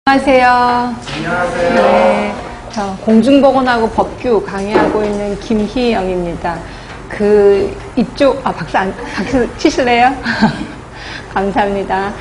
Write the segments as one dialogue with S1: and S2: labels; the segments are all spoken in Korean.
S1: 안녕하세요.
S2: 안녕하세요.
S1: 네, 저 공중보건하고 법규 강의하고 있는 김희영입니다. 박수 치실래요? 감사합니다.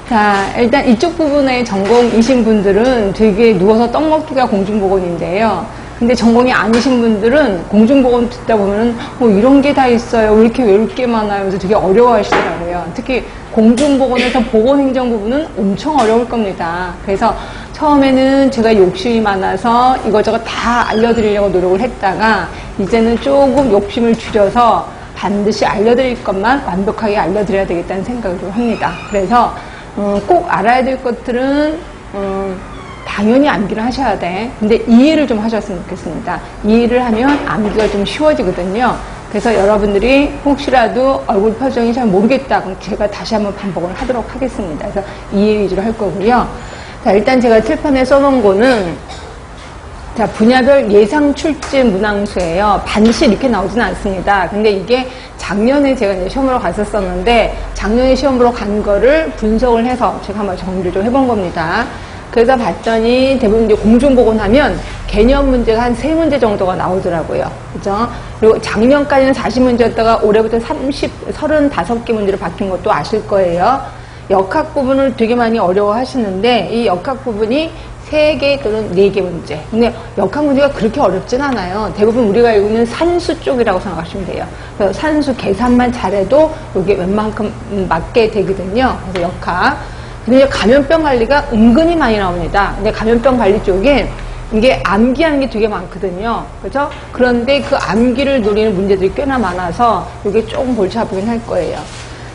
S1: 자, 일단 이쪽 부분에 전공이신 분들은 되게 누워서 떡 먹기가 공중보건인데요. 근데 전공이 아니신 분들은 공중보건 듣다 보면은 이런 게 다 있어요. 왜 이렇게 외울 게 많아요. 그래서 되게 어려워하시더라고요. 특히 공중보건에서 보건행정 부분은 엄청 어려울 겁니다. 그래서 처음에는 제가 욕심이 많아서 이것저것 다 알려드리려고 노력을 했다가 이제는 조금 욕심을 줄여서 반드시 알려드릴 것만 완벽하게 알려드려야 되겠다는 생각을 좀 합니다. 그래서 꼭 알아야 될 것들은 당연히 암기를 하셔야 돼. 근데 이해를 좀 하셨으면 좋겠습니다. 이해를 하면 암기가 좀 쉬워지거든요. 그래서 여러분들이 혹시라도 얼굴 표정이 잘 모르겠다 그럼 제가 다시 한번 반복을 하도록 하겠습니다. 그래서 이해 위주로 할 거고요. 자, 일단 제가 칠판에 써놓은 거는 자, 분야별 예상 출제 문항수예요. 반드시 이렇게 나오지는 않습니다. 근데 이게 작년에 제가 이제 시험으로 갔었었는데 작년에 시험으로 간 거를 분석을 해서 제가 한번 정리를 좀 해본 겁니다. 그래서 봤더니 대부분 이제 공중보건 하면 개념 문제가 한 3문제 정도가 나오더라고요. 그죠? 그리고 작년까지는 40문제였다가 올해부터 35개 문제로 바뀐 것도 아실 거예요. 역학 부분을 되게 많이 어려워 하시는데 이 역학 부분이 3개 또는 4개 문제. 근데 역학 문제가 그렇게 어렵진 않아요. 대부분 우리가 알고 있는 산수 쪽이라고 생각하시면 돼요. 그래서 산수 계산만 잘해도 이게 웬만큼 맞게 되거든요. 그래서 역학. 근데 감염병 관리가 은근히 많이 나옵니다. 근데 감염병 관리 쪽에 이게 암기하는 게 되게 많거든요. 그죠? 그런데 그 암기를 노리는 문제들이 꽤나 많아서 이게 조금 골치 아프긴 할 거예요.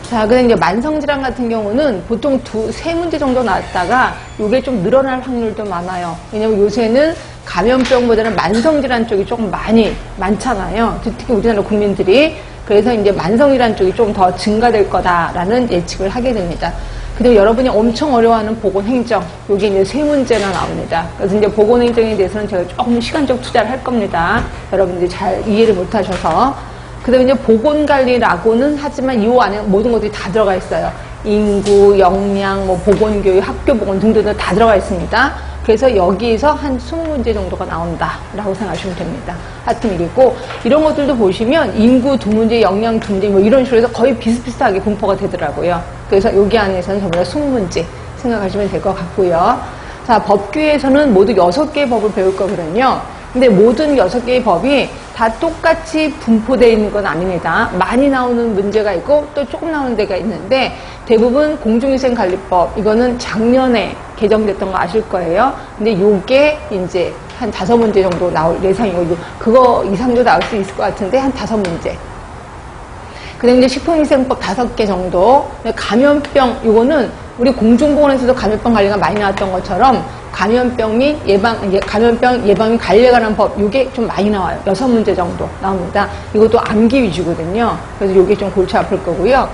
S1: 자, 근데 이제 만성질환 같은 경우는 보통 3문제 정도 나왔다가 이게 좀 늘어날 확률도 많아요. 왜냐면 요새는 감염병보다는 만성질환 쪽이 조금 많잖아요. 특히 우리나라 국민들이. 그래서 이제 만성질환 쪽이 좀 더 증가될 거다라는 예측을 하게 됩니다. 그리고 여러분이 엄청 어려워하는 보건행정, 여기 이제 3문제나 나옵니다. 그래서 이제 보건행정에 대해서는 제가 조금 시간적 투자를 할 겁니다. 여러분들이 잘 이해를 못 하셔서. 그 다음에 이제 보건관리라고는 하지만 이 안에 모든 것들이 다 들어가 있어요. 인구, 역량, 보건교육, 학교보건 등등 다 들어가 있습니다. 그래서 여기에서 한 20문제 정도가 나온다라고 생각하시면 됩니다. 하여튼 이랬고, 이런 것들도 보시면 인구 2문제, 역량 2문제 이런 식으로 해서 거의 비슷비슷하게 분포가 되더라고요. 그래서 여기 안에서는 전부 다 20문제 생각하시면 될 것 같고요. 자, 법규에서는 모두 6개의 법을 배울 거거든요. 근데 모든 6개의 법이 다 똑같이 분포되어 있는 건 아닙니다. 많이 나오는 문제가 있고 또 조금 나오는 데가 있는데 대부분 공중위생관리법 이거는 작년에 개정됐던 거 아실 거예요. 근데 요게 이제 한 5문제 정도 나올 예상이고 그거 이상도 나올 수 있을 것 같은데 한 5문제. 그다음에 이제 식품위생법 5개 정도. 감염병 이거는 우리 공중보건에서도 감염병 관리가 많이 나왔던 것처럼 감염병 및 감염병 예방 및 관리에 관한 법, 이게 좀 많이 나와요. 6문제 정도 나옵니다. 이것도 암기 위주거든요. 그래서 이게 좀 골치 아플 거고요.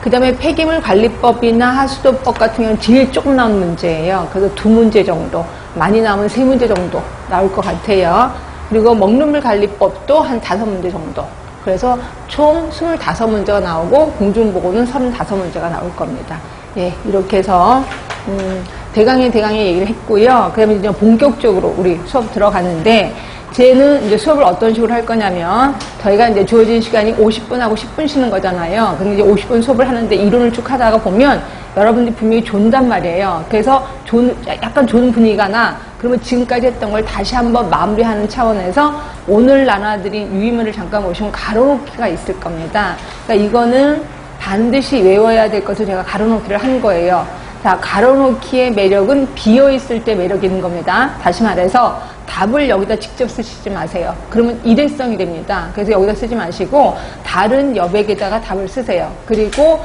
S1: 그 다음에 폐기물 관리법이나 하수도법 같은 경우는 제일 조금 나오는 문제예요. 그래서 2문제 정도, 많이 나오면 3문제 정도 나올 것 같아요. 그리고 먹는물 관리법도 한 5문제 정도. 그래서 총 25문제가 나오고 공중보건은 35문제가 나올 겁니다. 예, 이렇게 해서 대강의 얘기를 했고요. 그다음에 이제 본격적으로 우리 수업 들어가는데 쟤는 이제 수업을 어떤 식으로 할 거냐면 저희가 이제 주어진 시간이 50분하고 10분 쉬는 거잖아요. 근데 이제 50분 수업을 하는데 이론을 쭉 하다가 보면 여러분들이 분명히 존단 말이에요. 그래서 약간 조는 분위기가 나. 그러면 지금까지 했던 걸 다시 한번 마무리하는 차원에서 오늘 나눠드린 유의문을 잠깐 보시면 가로놓기가 있을 겁니다. 그러니까 이거는 반드시 외워야 될 것을 제가 가로놓기를 한 거예요. 자, 가로놓기의 매력은 비어있을 때 매력이 있는 겁니다. 다시 말해서 답을 여기다 직접 쓰시지 마세요. 그러면 일회성이 됩니다. 그래서 여기다 쓰지 마시고 다른 여백에다가 답을 쓰세요. 그리고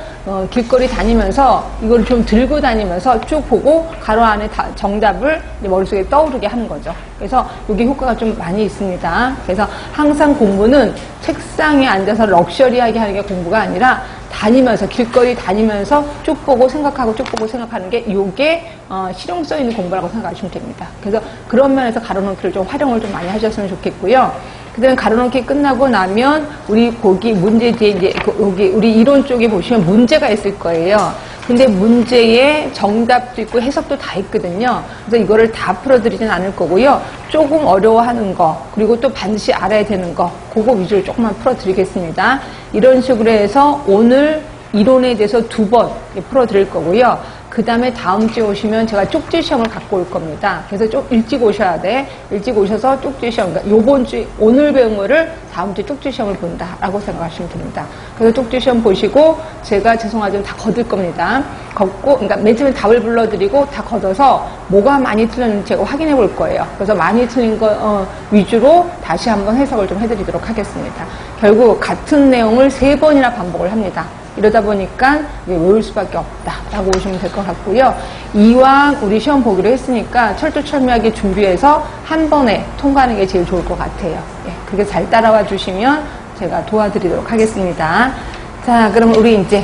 S1: 길거리 다니면서 이걸 좀 들고 다니면서 쭉 보고 가로 안에 정답을 머릿속에 떠오르게 하는 거죠. 그래서 이게 효과가 좀 많이 있습니다. 그래서 항상 공부는 책상에 앉아서 럭셔리하게 하는 게 공부가 아니라 다니면서 길거리 다니면서 쭉 보고 생각하고 쭉 보고 생각하는 게 이게 실용성 있는 공부라고 생각하시면 됩니다. 그래서 그런 면에서 가로놓기를 좀 활용을 좀 많이 하셨으면 좋겠고요. 그다음에 가로놓기 끝나고 나면 우리 거기 문제 뒤에 이제 여기 우리 이론 쪽에 보시면 문제가 있을 거예요. 근데 문제에 정답도 있고 해석도 다 있거든요. 그래서 이거를 다 풀어드리진 않을 거고요. 조금 어려워하는 거, 그리고 또 반드시 알아야 되는 거, 그거 위주로 조금만 풀어드리겠습니다. 이런 식으로 해서 오늘 이론에 대해서 2번 풀어드릴 거고요. 그 다음에 다음 주에 오시면 제가 쪽지 시험을 갖고 올 겁니다. 그래서 좀 일찍 오셔야 돼. 일찍 오셔서 쪽지 시험, 그러니까 요번 주에 오늘 배운 거를 다음 주에 쪽지 시험을 본다라고 생각하시면 됩니다. 그래서 쪽지 시험 보시고 제가 죄송하지만 다 거둘 겁니다. 걷고, 그러니까 맨 처음에 답을 불러드리고 다 걷어서 뭐가 많이 틀렸는지 제가 확인해 볼 거예요. 그래서 많이 틀린 거 위주로 다시 한번 해석을 좀 해드리도록 하겠습니다. 결국 같은 내용을 3번이나 반복을 합니다. 이러다 보니까 외울 수밖에 없다라고 보시면 될 것 같고요. 이왕 우리 시험 보기로 했으니까 철두철미하게 준비해서 한 번에 통과하는 게 제일 좋을 것 같아요. 예, 그게 잘 따라와 주시면 제가 도와드리도록 하겠습니다. 자, 그럼 우리 이제